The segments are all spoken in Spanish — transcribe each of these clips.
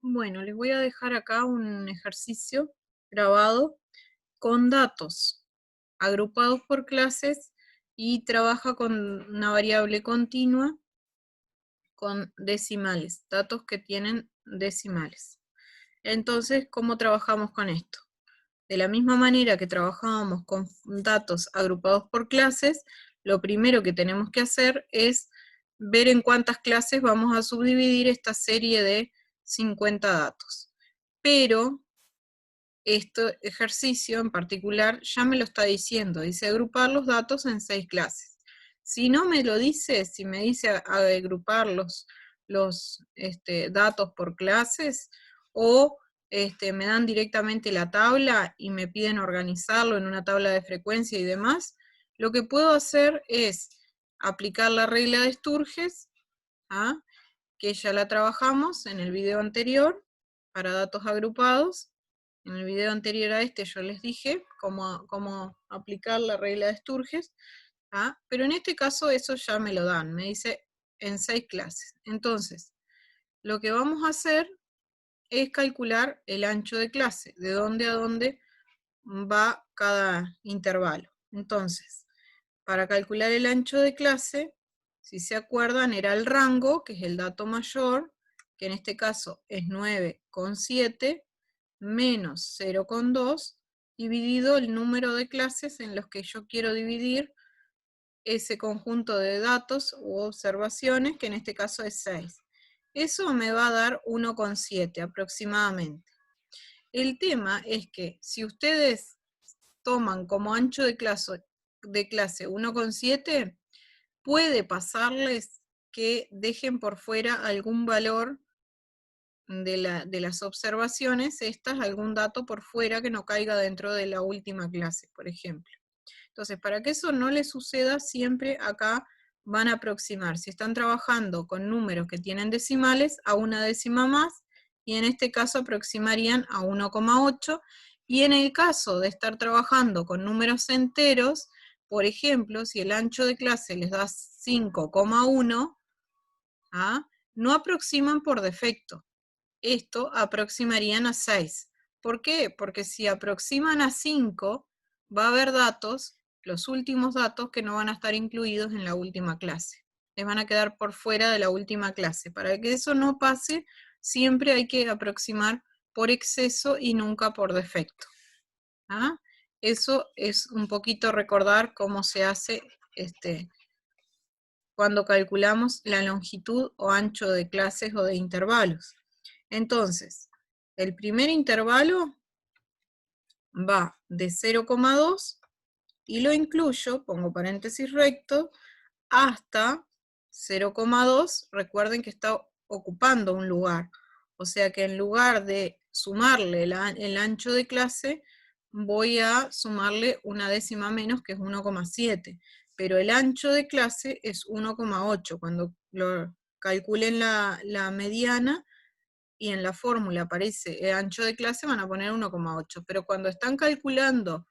Bueno, les voy a dejar acá un ejercicio grabado con datos agrupados por clases y trabaja con una variable continua con decimales, datos que tienen decimales. Entonces, ¿cómo trabajamos con esto? De la misma manera que trabajábamos con datos agrupados por clases, lo primero que tenemos que hacer es ver en cuántas clases vamos a subdividir esta serie de 50 datos. Pero este ejercicio en particular ya me lo está diciendo, dice agrupar los datos en 6 clases. Si no me lo dice, si me dice agrupar los datos por clases, o me dan directamente la tabla y me piden organizarlo en una tabla de frecuencia y demás, lo que puedo hacer es aplicar la regla de Sturges, ¿ah? Que ya la trabajamos en el video anterior para datos agrupados. En el video anterior a este yo les dije cómo aplicar la regla de Sturges, ¿ah? Pero en este caso eso ya me lo dan, me dice en 6 clases. Entonces, lo que vamos a hacer es calcular el ancho de clase, de dónde a dónde va cada intervalo. Entonces, para calcular el ancho de clase, si se acuerdan, era el rango, que es el dato mayor, que en este caso es 9,7, menos 0,2, dividido el número de clases en los que yo quiero dividir ese conjunto de datos u observaciones, que en este caso es 6. Eso me va a dar 1,7 aproximadamente. El tema es que si ustedes toman como ancho de clase 1,7, puede pasarles que dejen por fuera algún valor de las observaciones, algún dato por fuera que no caiga dentro de la última clase, por ejemplo. Entonces, para que eso no les suceda, siempre acá van a aproximar. Si están trabajando con números que tienen decimales, a una décima más, y en este caso aproximarían a 1,8, y en el caso de estar trabajando con números enteros, por ejemplo, si el ancho de clase les da 5,1, ¿ah? No aproximan por defecto. Esto aproximarían a 6. ¿Por qué? Porque si aproximan a 5, va a haber datos, los últimos datos, que no van a estar incluidos en la última clase. Les van a quedar por fuera de la última clase. Para que eso no pase, siempre hay que aproximar por exceso y nunca por defecto. ¿Ah? Eso es un poquito recordar cómo se hace cuando calculamos la longitud o ancho de clases o de intervalos. Entonces, el primer intervalo va de 0,2 y lo incluyo, pongo paréntesis recto, hasta 0,2. Recuerden que está ocupando un lugar. O sea que en lugar de sumarle el ancho de clase, voy a sumarle una décima menos, que es 1,7. Pero el ancho de clase es 1,8. Cuando lo calculen la mediana, y en la fórmula aparece el ancho de clase, van a poner 1,8. Pero cuando están calculando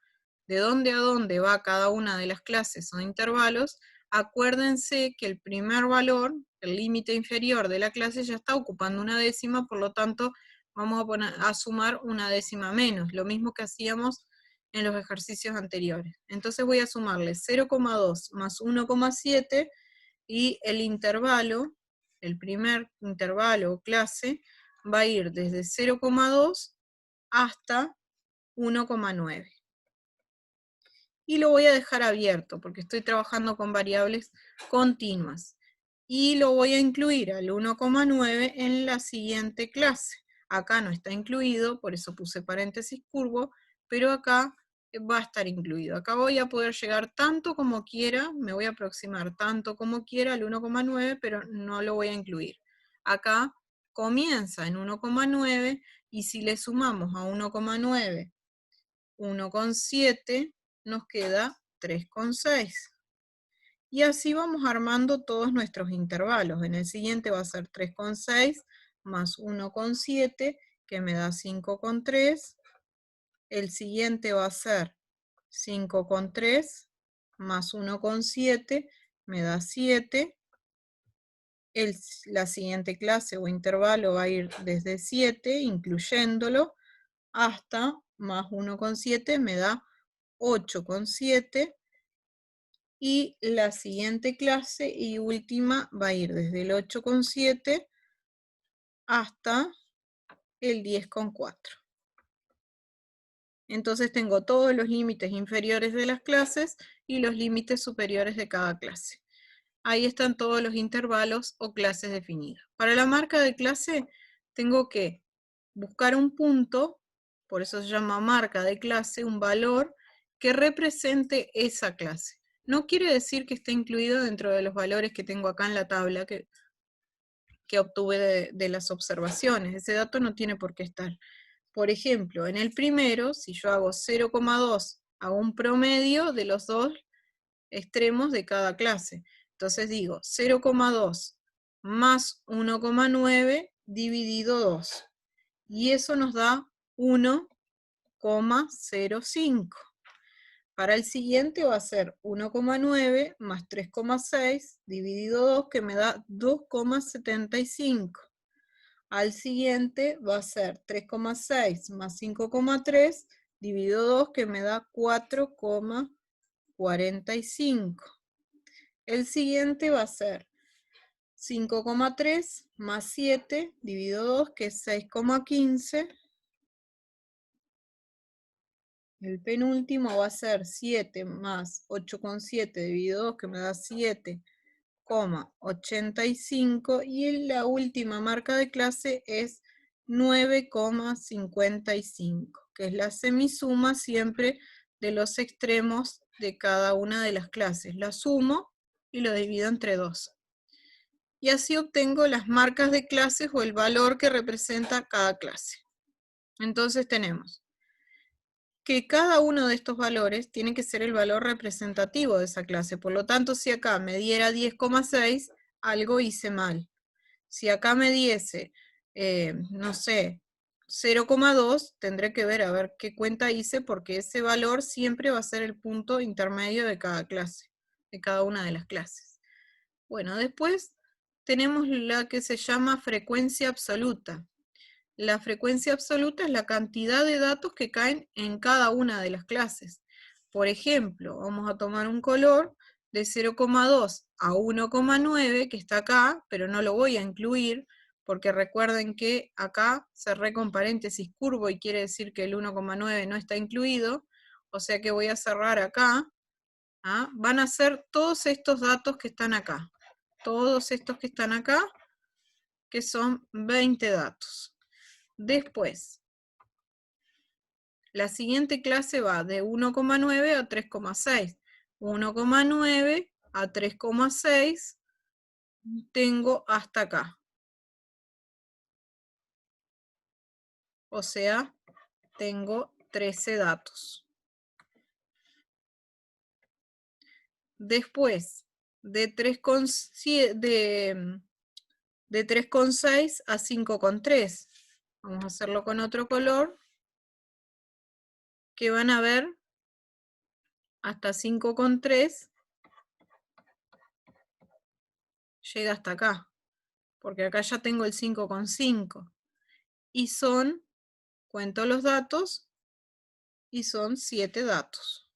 de dónde a dónde va cada una de las clases o intervalos, acuérdense que el primer valor, el límite inferior de la clase, ya está ocupando una décima, por lo tanto vamos a sumar una décima menos, lo mismo que hacíamos en los ejercicios anteriores. Entonces voy a sumarle 0,2 más 1,7, y el intervalo, el primer intervalo o clase, va a ir desde 0,2 hasta 1,9. Y lo voy a dejar abierto porque estoy trabajando con variables continuas. Y lo voy a incluir al 1,9 en la siguiente clase. Acá no está incluido, por eso puse paréntesis curvo, pero acá va a estar incluido. Acá voy a poder llegar tanto como quiera, me voy a aproximar tanto como quiera al 1,9, pero no lo voy a incluir. Acá comienza en 1,9, y si le sumamos a 1,9 1,7, nos queda 3,6. Y así vamos armando todos nuestros intervalos. En el siguiente va a ser 3,6 más 1,7, que me da 5,3. El siguiente va a ser 5,3 más 1,7, me da 7. la siguiente clase o intervalo va a ir desde 7, incluyéndolo, hasta más 1,7 me da 8,7. Y la siguiente clase y última va a ir desde el 8,7 hasta el 10,4. Entonces tengo todos los límites inferiores de las clases y los límites superiores de cada clase. Ahí están todos los intervalos o clases definidas. Para la marca de clase tengo que buscar un punto, por eso se llama marca de clase, un valor que represente esa clase. No quiere decir que esté incluido dentro de los valores que tengo acá en la tabla que obtuve de las observaciones. Ese dato no tiene por qué estar. Por ejemplo, en el primero, si yo hago 0,2, hago un promedio de los dos extremos de cada clase. Entonces digo 0,2 más 1,9 dividido 2. Y eso nos da 1,05. Para el siguiente va a ser 1,9 más 3,6 dividido 2, que me da 2,75. Al siguiente va a ser 3,6 más 5,3 dividido 2, que me da 4,45. El siguiente va a ser 5,3 más 7 dividido 2, que es 6,15. El penúltimo va a ser 7 más 8,7 dividido 2, que me da 7,85. Y la última marca de clase es 9,55, que es la semisuma siempre de los extremos de cada una de las clases. La sumo y lo divido entre 2. Y así obtengo las marcas de clases o el valor que representa cada clase. Entonces tenemos que cada uno de estos valores tiene que ser el valor representativo de esa clase. Por lo tanto, si acá me diera 10,6, algo hice mal. Si acá me diese, no sé, 0,2, tendré que ver a ver qué cuenta hice, porque ese valor siempre va a ser el punto intermedio de cada clase, de cada una de las clases. Bueno, después tenemos la que se llama frecuencia absoluta. La frecuencia absoluta es la cantidad de datos que caen en cada una de las clases. Por ejemplo, vamos a tomar un color de 0,2 a 1,9 que está acá, pero no lo voy a incluir porque recuerden que acá cerré con paréntesis curvo y quiere decir que el 1,9 no está incluido, o sea que voy a cerrar acá. Van a ser todos estos datos que están acá. Todos estos que están acá, que son 20 datos. Después, la siguiente clase va de 1,9 a 3,6. 1,9 a 3,6 tengo hasta acá. O sea, tengo 13 datos. Después, de 3,6 a 5,3. Vamos a hacerlo con otro color. Que van a ver hasta 5,3. Llega hasta acá. Porque acá ya tengo el 5,5. Y son, cuento los datos, y son 7 datos.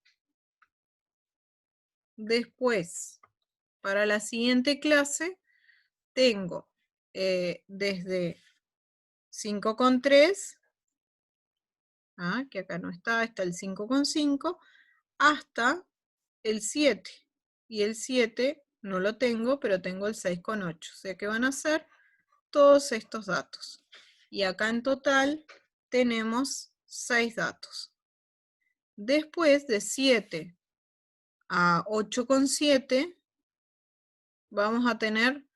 Después, para la siguiente clase, tengo desde 5,3, que acá no está, está el 5,5, hasta el 7. Y el 7 no lo tengo, pero tengo el 6,8. O sea que van a ser todos estos datos. Y acá en total tenemos 6 datos. Después de 7 a 8,7 vamos a tener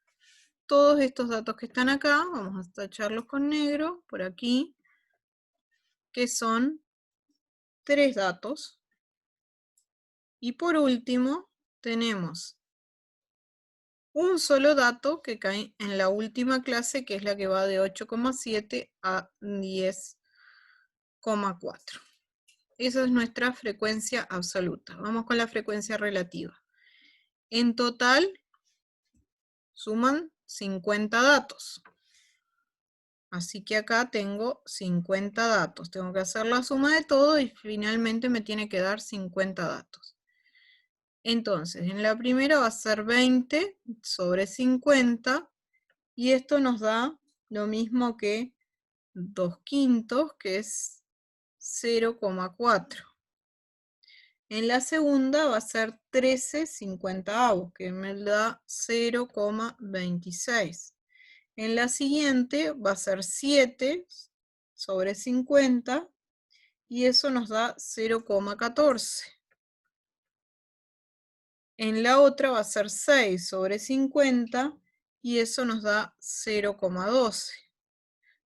todos estos datos que están acá, vamos a tacharlos con negro por aquí, que son 3 datos. Y por último tenemos un solo dato que cae en la última clase, que es la que va de 8,7 a 10,4. Esa es nuestra frecuencia absoluta. Vamos con la frecuencia relativa. En total, suman 50 datos. Así que acá tengo 50 datos. Tengo que hacer la suma de todo y finalmente me tiene que dar 50 datos. Entonces, en la primera va a ser 20 sobre 50 y esto nos da lo mismo que 2/5, que es 0,4. En la segunda va a ser 13 50avos, que me da 0,26. En la siguiente va a ser 7 sobre 50 y eso nos da 0,14. En la otra va a ser 6 sobre 50 y eso nos da 0,12.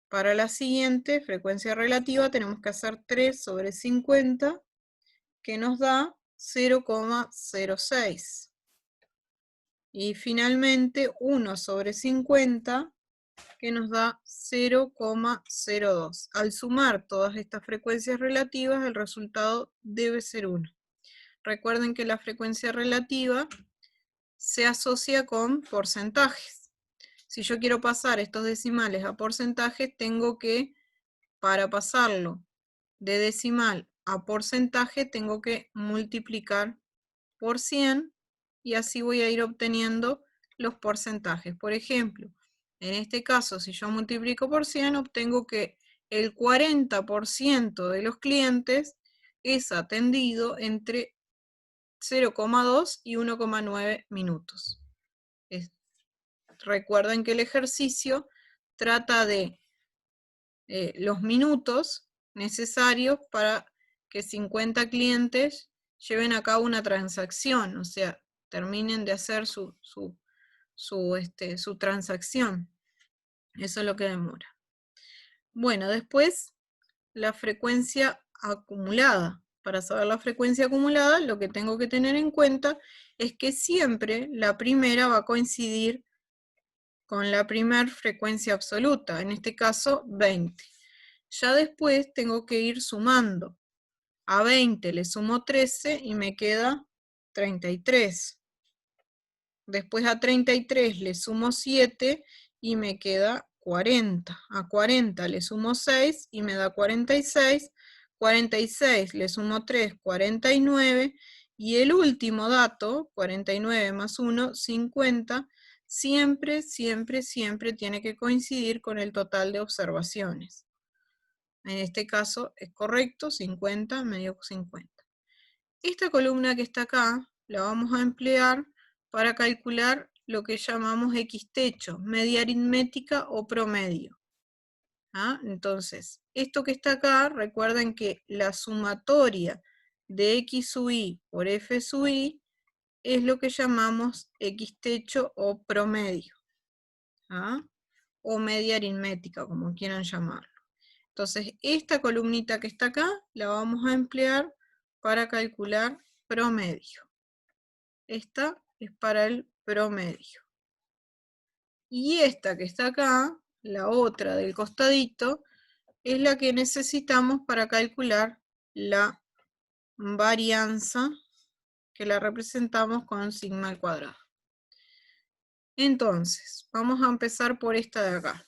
Para la siguiente frecuencia relativa tenemos que hacer 3 sobre 50, que nos da 0,06. Y finalmente 1 sobre 50, que nos da 0,02. Al sumar todas estas frecuencias relativas, el resultado debe ser 1. Recuerden que la frecuencia relativa se asocia con porcentajes. Si yo quiero pasar estos decimales a porcentajes, tengo que, para pasarlo de decimal a porcentaje, tengo que multiplicar por 100 y así voy a ir obteniendo los porcentajes. Por ejemplo, en este caso, si yo multiplico por 100, obtengo que el 40% de los clientes es atendido entre 0,2 y 1,9 minutos. Recuerden que el ejercicio trata de los minutos necesarios para que 50 clientes lleven a cabo una transacción, o sea, terminen de hacer su transacción. Eso es lo que demora. Bueno, después la frecuencia acumulada. Para saber la frecuencia acumulada, lo que tengo que tener en cuenta es que siempre la primera va a coincidir con la primera frecuencia absoluta, en este caso 20. Ya después tengo que ir sumando. A 20 le sumo 13 y me queda 33. Después a 33 le sumo 7 y me queda 40. A 40 le sumo 6 y me da 46. 46 le sumo 3, 49. Y el último dato, 49 más 1, 50, siempre, siempre, siempre tiene que coincidir con el total de observaciones. En este caso es correcto, 50 medio 50. Esta columna que está acá la vamos a emplear para calcular lo que llamamos X-techo, media aritmética o promedio. ¿Ah? Entonces, esto que está acá, recuerden que la sumatoria de X sub I por F sub I es lo que llamamos X-techo o promedio. ¿Ah? O media aritmética, como quieran llamarlo. Entonces, esta columnita que está acá la vamos a emplear para calcular promedio. Esta es para el promedio. Y esta que está acá, la otra del costadito, es la que necesitamos para calcular la varianza, que la representamos con sigma al cuadrado. Entonces, vamos a empezar por esta de acá.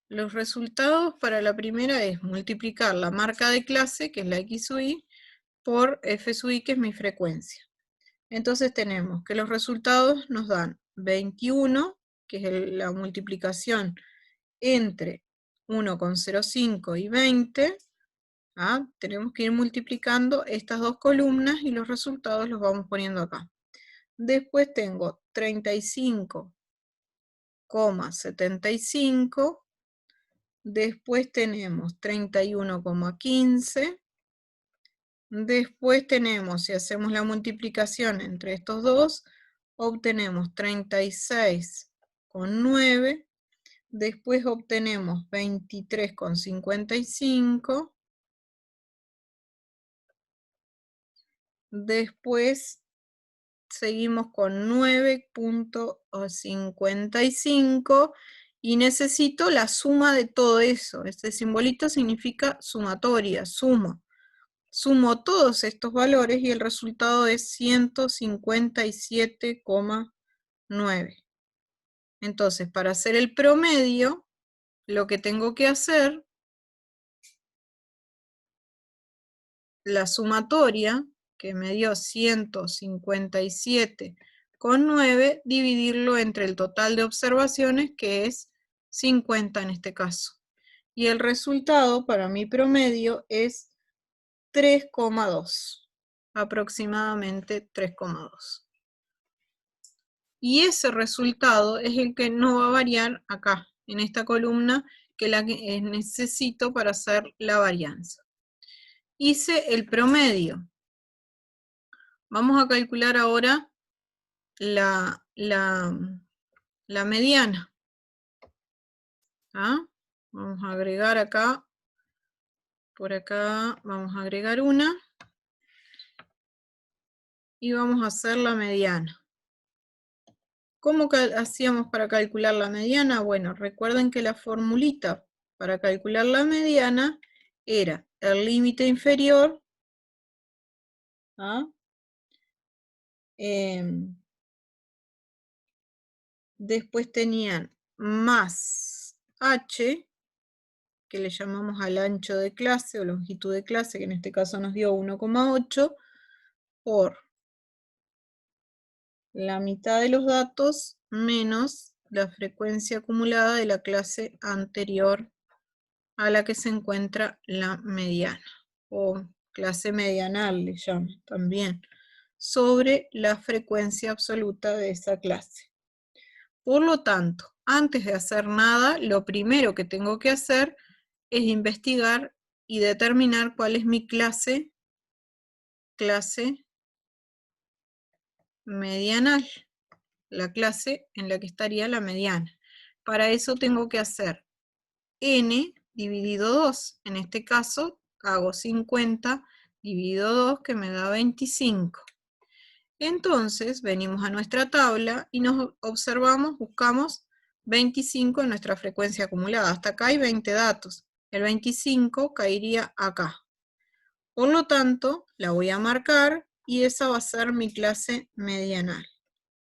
Los resultados para la primera es multiplicar la marca de clase, que es la X sub I, por F sub I, que es mi frecuencia. Entonces tenemos que los resultados nos dan 21, que es la multiplicación entre 1,05 y 20. ¿Ah? Tenemos que ir multiplicando estas dos columnas y los resultados los vamos poniendo acá. Después tengo 35,75. Después tenemos 31,15. Después tenemos, si hacemos la multiplicación entre estos dos, obtenemos 36,9. Después obtenemos 23,55. Después seguimos con 9,55 y necesito la suma de todo eso. Este simbolito significa sumatoria, suma. Sumo todos estos valores y el resultado es 157,9. Entonces, para hacer el promedio, lo que tengo que hacer, la sumatoria, que me dio 157,9, dividirlo entre el total de observaciones, que es 50 en este caso. Y el resultado para mi promedio es 3,2, aproximadamente 3,2. Y ese resultado es el que no va a variar acá, en esta columna, que es la que necesito para hacer la varianza. Hice el promedio. Vamos a calcular ahora la mediana. ¿Ah? Vamos a agregar acá, por acá vamos a agregar una, y vamos a hacer la mediana. ¿Cómo hacíamos para calcular la mediana? Bueno, recuerden que la formulita para calcular la mediana era el límite inferior, ¿ah? Después tenían más h, que le llamamos al ancho de clase o longitud de clase, que en este caso nos dio 1,8, por la mitad de los datos menos la frecuencia acumulada de la clase anterior a la que se encuentra la mediana, o clase medianal le llaman también, sobre la frecuencia absoluta de esa clase. Por lo tanto, antes de hacer nada, lo primero que tengo que hacer es investigar y determinar cuál es mi clase medianal, la clase en la que estaría la mediana. Para eso tengo que hacer n dividido 2. En este caso hago 50 dividido 2, que me da 25. Entonces venimos a nuestra tabla y nos observamos, buscamos 25 en nuestra frecuencia acumulada. Hasta acá hay 20 datos. El 25 caería acá. Por lo tanto, la voy a marcar y esa va a ser mi clase medianal.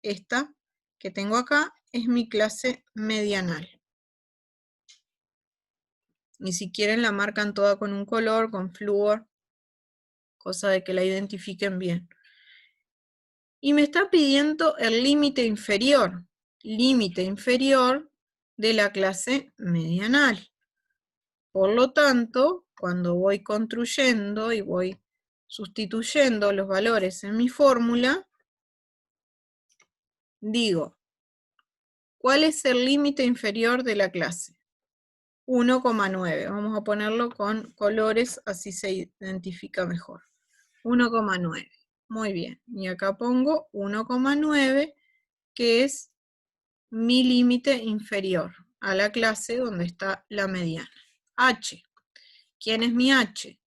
Esta que tengo acá es mi clase medianal. Y si quieren la marcan toda con un color, con flúor, cosa de que la identifiquen bien. Y me está pidiendo el límite inferior de la clase medianal. Por lo tanto, cuando voy construyendo y voy sustituyendo los valores en mi fórmula, digo, ¿cuál es el límite inferior de la clase? 1,9. Vamos a ponerlo con colores, así se identifica mejor. 1,9. Muy bien. Y acá pongo 1,9, que es mi límite inferior a la clase donde está la mediana. H. ¿Quién es mi H?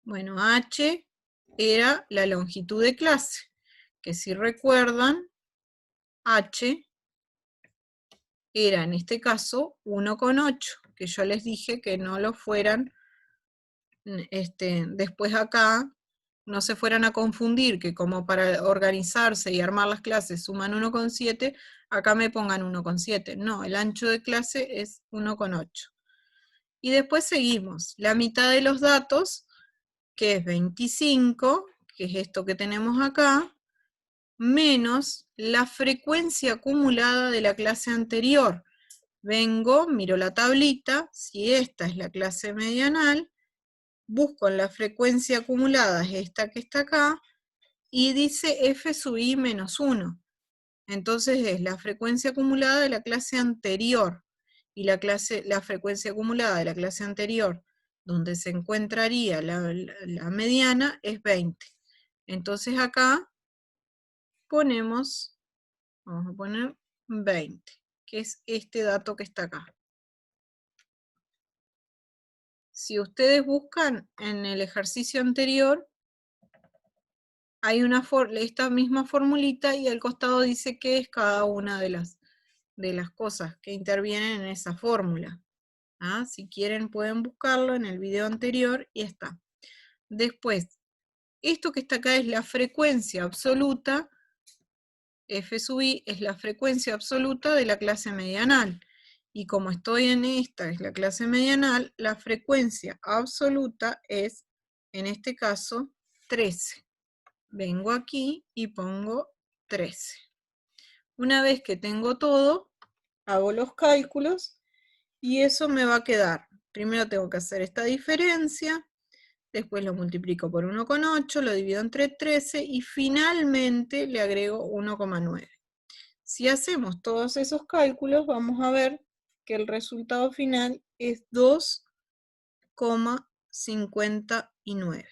Bueno, H era la longitud de clase, que si recuerdan, H era en este caso 1,8, que yo les dije que no lo fueran, después acá, no se fueran a confundir, que como para organizarse y armar las clases suman 1,7, acá me pongan 1,7. No, el ancho de clase es 1,8. Y después seguimos. La mitad de los datos, que es 25, que es esto que tenemos acá, menos la frecuencia acumulada de la clase anterior. Vengo, miro la tablita, si esta es la clase medianal, busco en la frecuencia acumulada, es esta que está acá, y dice f sub i menos 1. Entonces es la frecuencia acumulada de la clase anterior, y la frecuencia acumulada de la clase anterior, donde se encontraría la mediana, es 20. Entonces acá ponemos, vamos a poner 20, que es este dato que está acá. Si ustedes buscan en el ejercicio anterior, hay esta misma formulita y al costado dice qué es cada una de las cosas que intervienen en esa fórmula. ¿Ah? Si quieren pueden buscarlo en el video anterior y está. Después, esto que está acá es la frecuencia absoluta F sub I es la frecuencia absoluta de la clase medianal. Y como estoy en esta, es la clase medianal, la frecuencia absoluta es, en este caso, 13. Vengo aquí y pongo 13. Una vez que tengo todo, hago los cálculos y eso me va a quedar. Primero tengo que hacer esta diferencia, después lo multiplico por 1,8, lo divido entre 13 y finalmente le agrego 1,9. Si hacemos todos esos cálculos, vamos a ver que el resultado final es 2,59.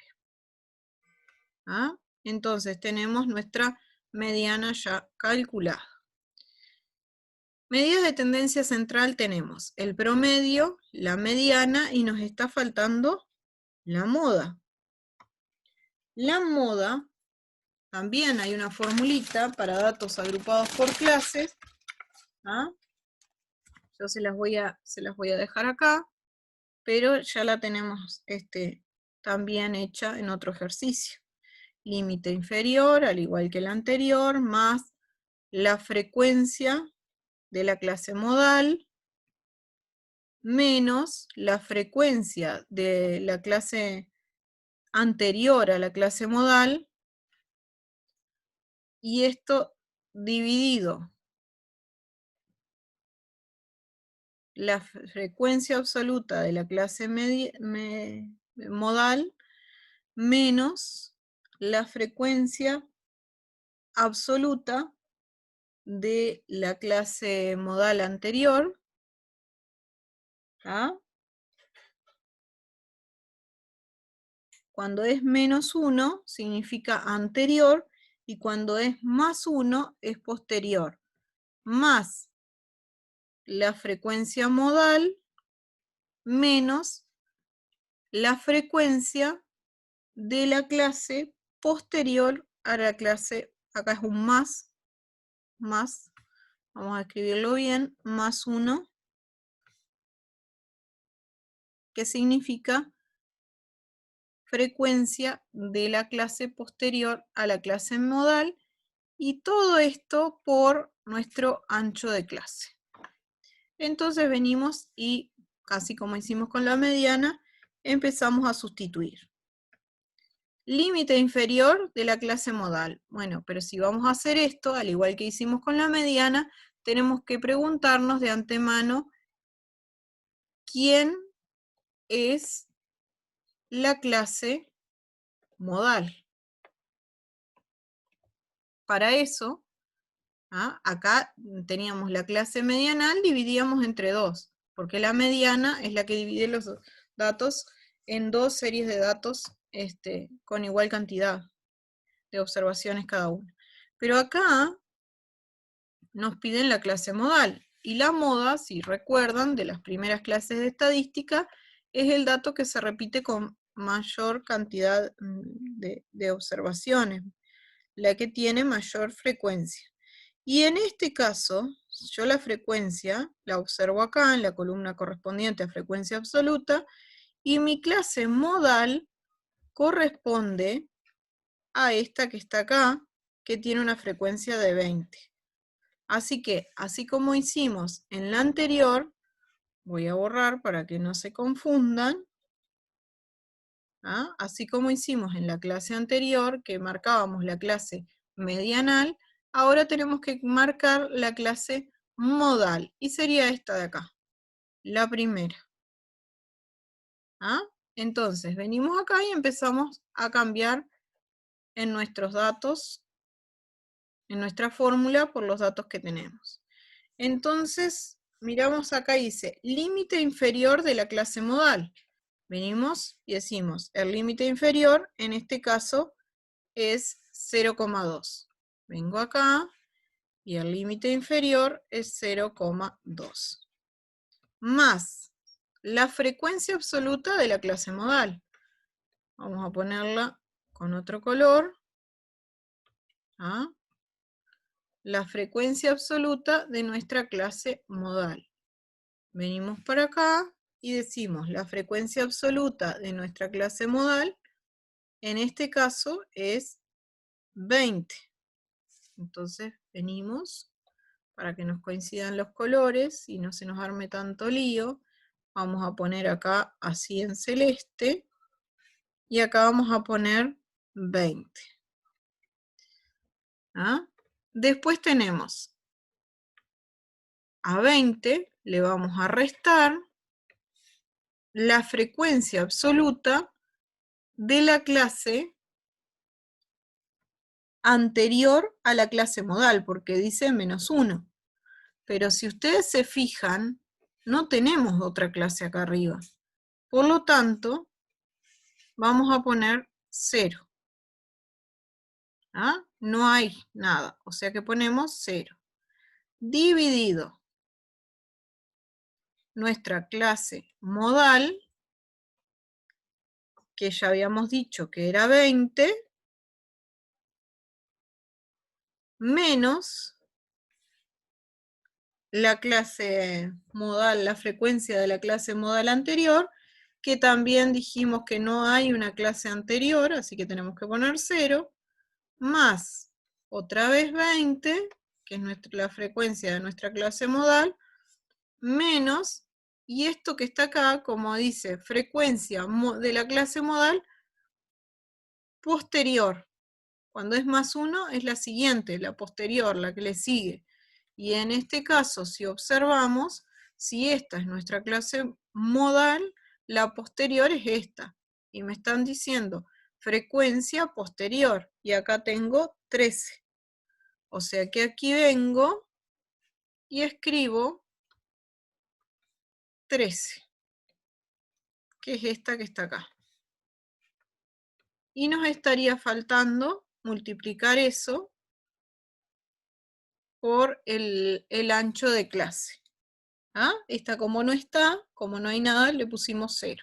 ¿Ah? Entonces tenemos nuestra mediana ya calculada. Medidas de tendencia central tenemos el promedio, la mediana y nos está faltando la moda. La moda, también hay una formulita para datos agrupados por clases. ¿Ah? Yo se las voy a dejar acá, pero ya la tenemos también hecha en otro ejercicio. Límite inferior, al igual que el anterior, más la frecuencia de la clase modal, menos la frecuencia de la clase anterior a la clase modal, y esto dividido la frecuencia absoluta de la clase modal menos la frecuencia absoluta de la clase modal anterior. ¿Ah? Cuando es menos 1 significa anterior y cuando es más 1 es posterior, más la frecuencia modal menos la frecuencia de la clase posterior a la clase, acá es un más, vamos a escribirlo bien, más 1, que significa frecuencia de la clase posterior a la clase modal, y todo esto por nuestro ancho de clase. Entonces venimos y, casi como hicimos con la mediana, empezamos a sustituir. Límite inferior de la clase modal. Bueno, pero si vamos a hacer esto, al igual que hicimos con la mediana, tenemos que preguntarnos de antemano quién es la clase modal. Para eso, acá teníamos la clase medianal, dividíamos entre 2, porque la mediana es la que divide los datos en 2 series de datos con igual cantidad de observaciones cada una. Pero acá nos piden la clase modal, y la moda, si recuerdan, de las primeras clases de estadística, es el dato que se repite con mayor cantidad de observaciones, la que tiene mayor frecuencia. Y en este caso, yo la frecuencia la observo acá en la columna correspondiente a frecuencia absoluta, y mi clase modal corresponde a esta que está acá, que tiene una frecuencia de 20. Así que, así como hicimos en la anterior, voy a borrar para que no se confundan, así como hicimos en la clase anterior, que marcábamos la clase medianal, ahora tenemos que marcar la clase modal, y sería esta de acá, la primera. Entonces, venimos acá y empezamos a cambiar en nuestros datos, en nuestra fórmula, por los datos que tenemos. Entonces, miramos acá y dice, límite inferior de la clase modal. Venimos y decimos, el límite inferior, en este caso, es 0,2. Vengo acá y el límite inferior es 0,2. Más la frecuencia absoluta de la clase modal. Vamos a ponerla con otro color. La frecuencia absoluta de nuestra clase modal. Venimos para acá y decimos la frecuencia absoluta de nuestra clase modal, en este caso es 20. Entonces venimos, para que nos coincidan los colores y no se nos arme tanto lío, vamos a poner acá así en celeste, y acá vamos a poner 20. ¿Ah? Después tenemos a 20, le vamos a restar la frecuencia absoluta de la clase anterior a la clase modal, porque dice -1. Pero si ustedes se fijan, no tenemos otra clase acá arriba. Por lo tanto, vamos a poner 0. ¿Ah? No hay nada, o sea que ponemos 0. Dividido nuestra clase modal, que ya habíamos dicho que era 20, menos la clase modal, la frecuencia de la clase modal anterior, que también dijimos que no hay una clase anterior, así que tenemos que poner 0, más otra vez 20, que es la frecuencia de nuestra clase modal, menos, y esto que está acá, como dice, frecuencia de la clase modal posterior. Cuando es +1 es la siguiente, la posterior, la que le sigue. Y en este caso, si observamos, si esta es nuestra clase modal, la posterior es esta. Y me están diciendo frecuencia posterior. Y acá tengo 13. O sea que aquí vengo y escribo 13, que es esta que está acá. Y nos estaría faltando multiplicar eso por el ancho de clase. ¿Ah? Esta como no está, como no hay nada, le pusimos 0.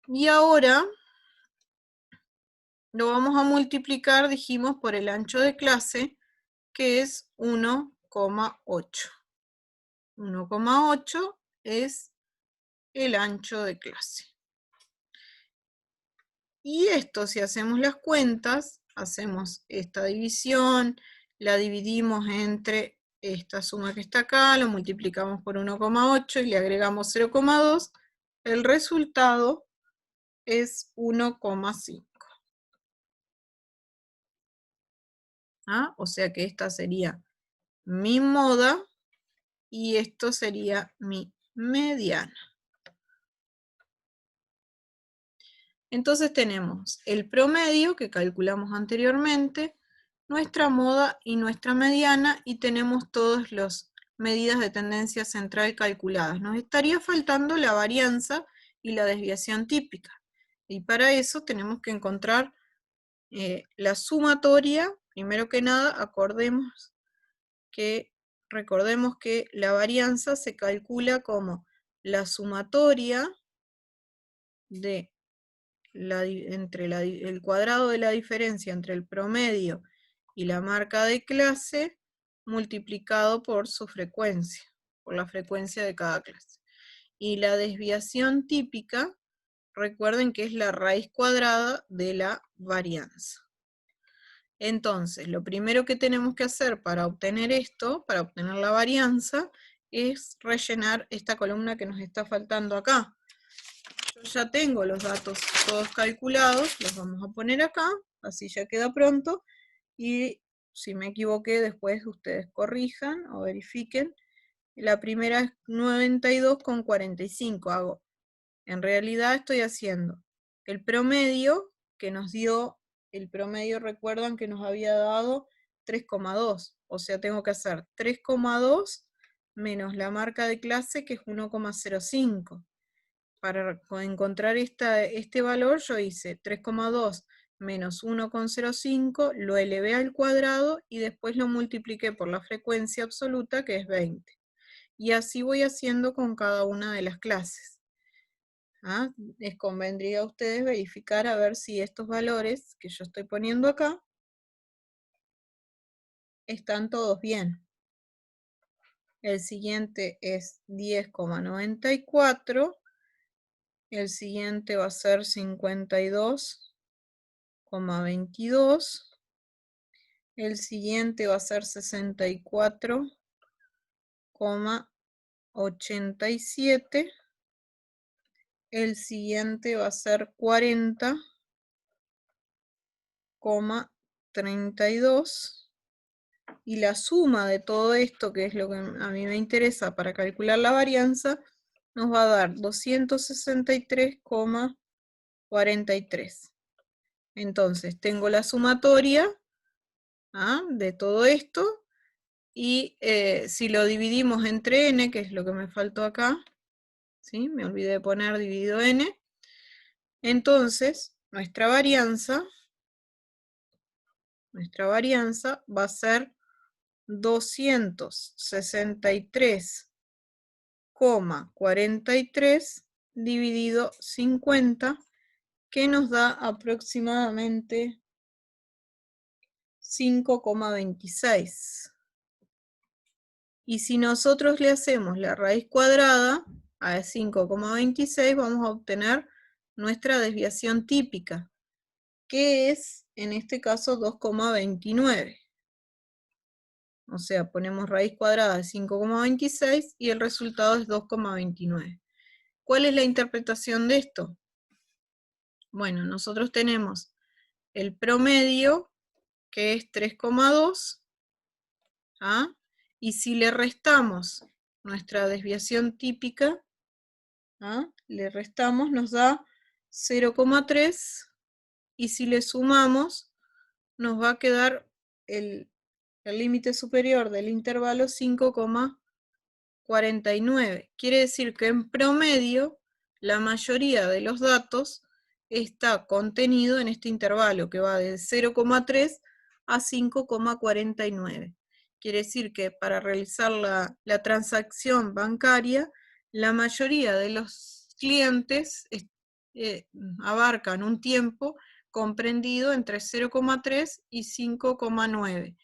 Y ahora lo vamos a multiplicar, dijimos, por el ancho de clase, que es 1,8. 1,8 es el ancho de clase. Y esto, si hacemos las cuentas, hacemos esta división, la dividimos entre esta suma que está acá, lo multiplicamos por 1,8 y le agregamos 0,2, el resultado es 1,5. ¿Ah? O sea que esta sería mi moda y esto sería mi mediana. Entonces tenemos el promedio que calculamos anteriormente, nuestra moda y nuestra mediana, y tenemos todas las medidas de tendencia central calculadas. Nos estaría faltando la varianza y la desviación típica. Y para eso tenemos que encontrar la sumatoria. Primero que nada, recordemos que la varianza se calcula como la sumatoria de el cuadrado de la diferencia entre el promedio y la marca de clase multiplicado por su frecuencia, por la frecuencia de cada clase. Y la desviación típica, recuerden que es la raíz cuadrada de la varianza. Entonces, lo primero que tenemos que hacer para obtener esto, para obtener la varianza, es rellenar esta columna que nos está faltando acá. Yo ya tengo los datos todos calculados, los vamos a poner acá, así ya queda pronto, y si me equivoqué después ustedes corrijan o verifiquen. La primera es 92,45 hago. En realidad estoy haciendo el promedio que nos dio, el promedio recuerdan que nos había dado 3,2, o sea tengo que hacer 3,2 menos la marca de clase que es 1,05. Para encontrar este valor yo hice 3,2 menos 1,05, lo elevé al cuadrado y después lo multipliqué por la frecuencia absoluta que es 20. Y así voy haciendo con cada una de las clases. ¿Ah? Les convendría a ustedes verificar a ver si estos valores que yo estoy poniendo acá están todos bien. El siguiente es 10,94. El siguiente va a ser 52,22. el siguiente va a ser 64,87, el siguiente va a ser 40,32, y la suma de todo esto, que es lo que a mí me interesa para calcular la varianza, nos va a dar 263,43. Entonces, tengo la sumatoria de todo esto, y si lo dividimos entre n, que es lo que me faltó acá, ¿sí? Me olvidé de poner dividido n, entonces nuestra varianza va a ser 263,43 dividido 50, que nos da aproximadamente 5,26. Y si nosotros le hacemos la raíz cuadrada a 5,26, vamos a obtener nuestra desviación típica, que es, en este caso, 2,29. O sea, ponemos raíz cuadrada de 5,26 y el resultado es 2,29. ¿Cuál es la interpretación de esto? Bueno, nosotros tenemos el promedio, que es 3,2, y si le restamos nuestra desviación típica, le restamos, nos da 0,3, y si le sumamos, nos va a quedar el límite superior del intervalo 5,49. Quiere decir que en promedio la mayoría de los datos está contenido en este intervalo, que va de 0,3 a 5,49. Quiere decir que para realizar la transacción bancaria, la mayoría de los clientes abarcan un tiempo comprendido entre 0,3 y 5,9.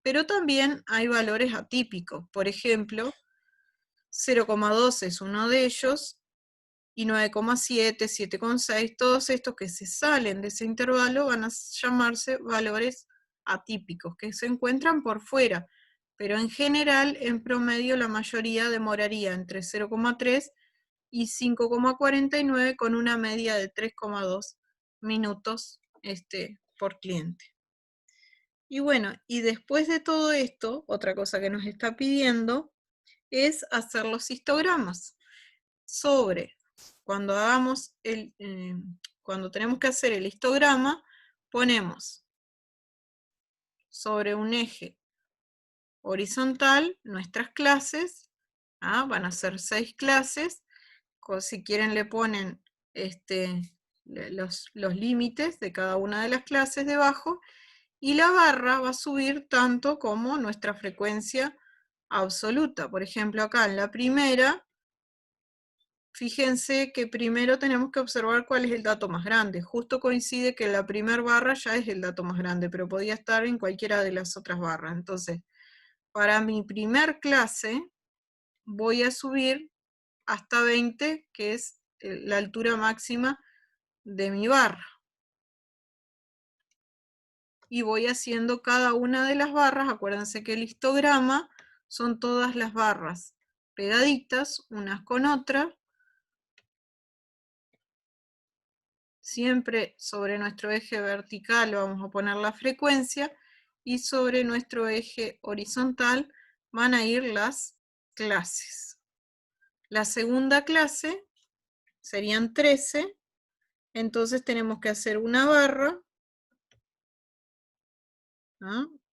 Pero también hay valores atípicos. Por ejemplo, 0,2 es uno de ellos, y 9,7, 7,6, todos estos que se salen de ese intervalo van a llamarse valores atípicos, que se encuentran por fuera, pero en general, en promedio, la mayoría demoraría entre 0,3 y 5,49, con una media de 3,2 minutos por cliente. Y bueno, y después de todo esto, otra cosa que nos está pidiendo es hacer los histogramas. Cuando cuando tenemos que hacer el histograma, ponemos sobre un eje horizontal nuestras clases, van a ser 6 clases, si quieren le ponen los límites de cada una de las clases debajo, y la barra va a subir tanto como nuestra frecuencia absoluta. Por ejemplo, acá en la primera, fíjense que primero tenemos que observar cuál es el dato más grande. Justo coincide que la primera barra ya es el dato más grande, pero podía estar en cualquiera de las otras barras. Entonces, para mi primer clase, voy a subir hasta 20, que es la altura máxima de mi barra. Y voy haciendo cada una de las barras. Acuérdense que el histograma son todas las barras pegaditas unas con otras, siempre sobre nuestro eje vertical vamos a poner la frecuencia, y sobre nuestro eje horizontal van a ir las clases. La segunda clase serían 13, entonces tenemos que hacer una barra,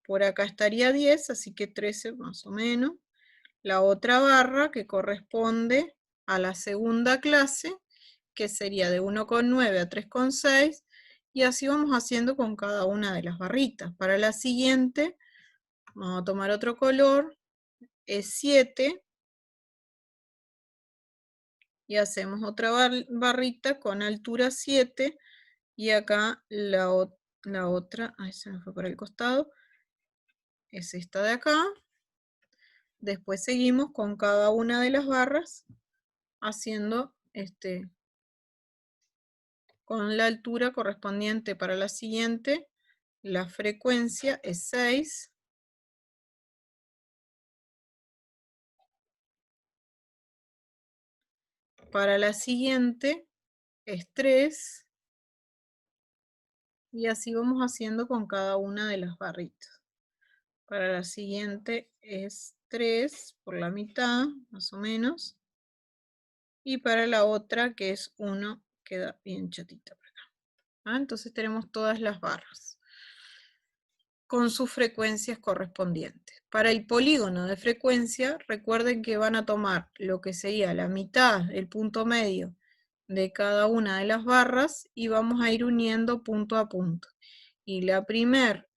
por acá estaría 10, así que 13 más o menos. La otra barra que corresponde a la segunda clase, que sería de 1,9 a 3,6, y así vamos haciendo con cada una de las barritas. Para la siguiente, vamos a tomar otro color, es 7, y hacemos otra barrita con altura 7, y acá la otra, se me fue por el costado, es esta de acá. Después seguimos con cada una de las barras haciendo con la altura correspondiente para la siguiente la frecuencia es 6. Para la siguiente es 3. Y así vamos haciendo con cada una de las barritas. Para la siguiente es 3 por la mitad, más o menos. Y para la otra, que es 1, queda bien chatita por acá. Entonces tenemos todas las barras con sus frecuencias correspondientes. Para el polígono de frecuencia, recuerden que van a tomar lo que sería la mitad, el punto medio de cada una de las barras y vamos a ir uniendo punto a punto. Y el primer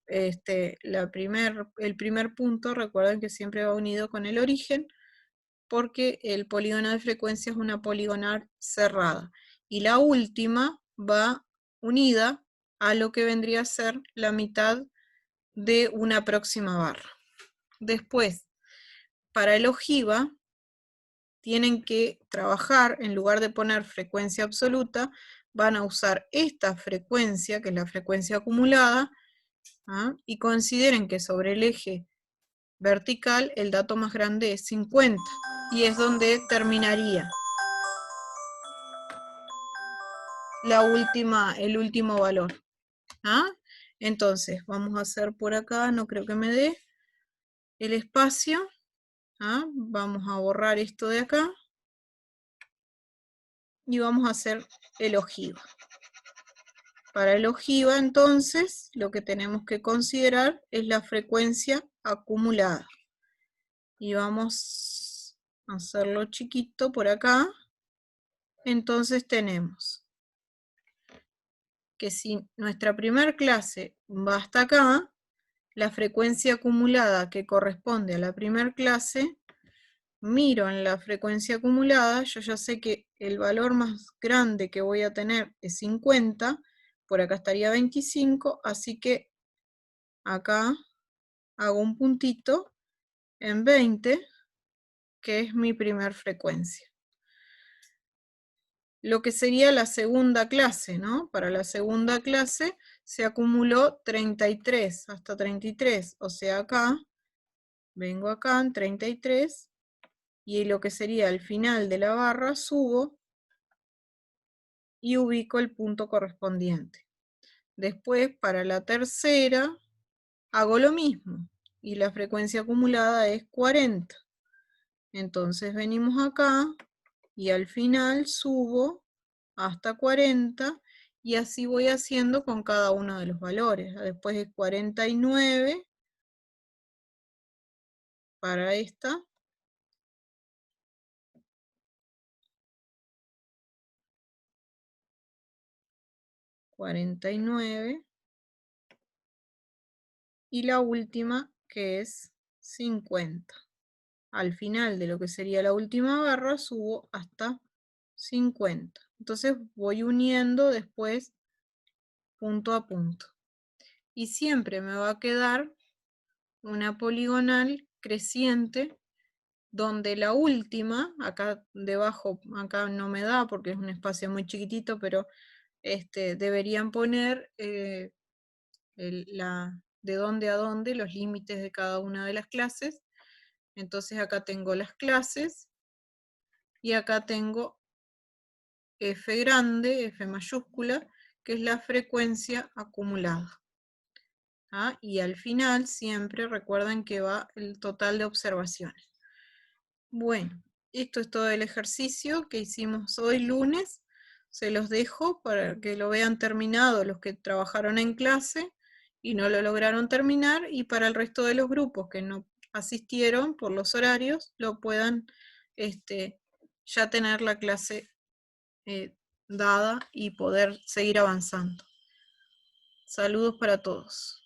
punto, recuerden que siempre va unido con el origen, porque el polígono de frecuencia es una poligonal cerrada. Y la última va unida a lo que vendría a ser la mitad de una próxima barra. Después, para el ojiva, tienen que trabajar, en lugar de poner frecuencia absoluta, van a usar esta frecuencia, que es la frecuencia acumulada, y consideren que sobre el eje vertical el dato más grande es 50, y es donde terminaría el último valor. Entonces, vamos a hacer por acá, no creo que me dé el espacio. Vamos a borrar esto de acá. Y vamos a hacer el ojiva. Para el ojiva, entonces, lo que tenemos que considerar es la frecuencia acumulada. Y vamos a hacerlo chiquito por acá. Entonces tenemos que si nuestra primer clase va hasta acá, la frecuencia acumulada que corresponde a la primer clase, miro en la frecuencia acumulada, yo ya sé que el valor más grande que voy a tener es 50, por acá estaría 25, así que acá hago un puntito en 20, que es mi primer frecuencia. Lo que sería la segunda clase, ¿no? Para la segunda clase se acumuló 33, hasta 33, o sea acá, vengo acá en 33, y lo que sería el final de la barra, subo y ubico el punto correspondiente. Después, para la tercera, hago lo mismo, y la frecuencia acumulada es 40. Entonces venimos acá, y al final subo hasta 40, y así voy haciendo con cada uno de los valores. Después es 49 para esta. Y la última, que es 50. Al final de lo que sería la última barra, subo hasta 50. Entonces voy uniendo después punto a punto. Y siempre me va a quedar una poligonal creciente, donde la última, acá debajo, acá no me da porque es un espacio muy chiquitito, pero deberían poner de dónde a dónde, los límites de cada una de las clases. Entonces acá tengo las clases, y acá tengo F grande, F mayúscula, que es la frecuencia acumulada. Y al final siempre recuerden que va el total de observaciones. Bueno, esto es todo el ejercicio que hicimos hoy lunes. Se los dejo para que lo vean terminado los que trabajaron en clase y no lo lograron terminar, y para el resto de los grupos que no asistieron por los horarios, lo puedan ya tener la clase dada y poder seguir avanzando. Saludos para todos.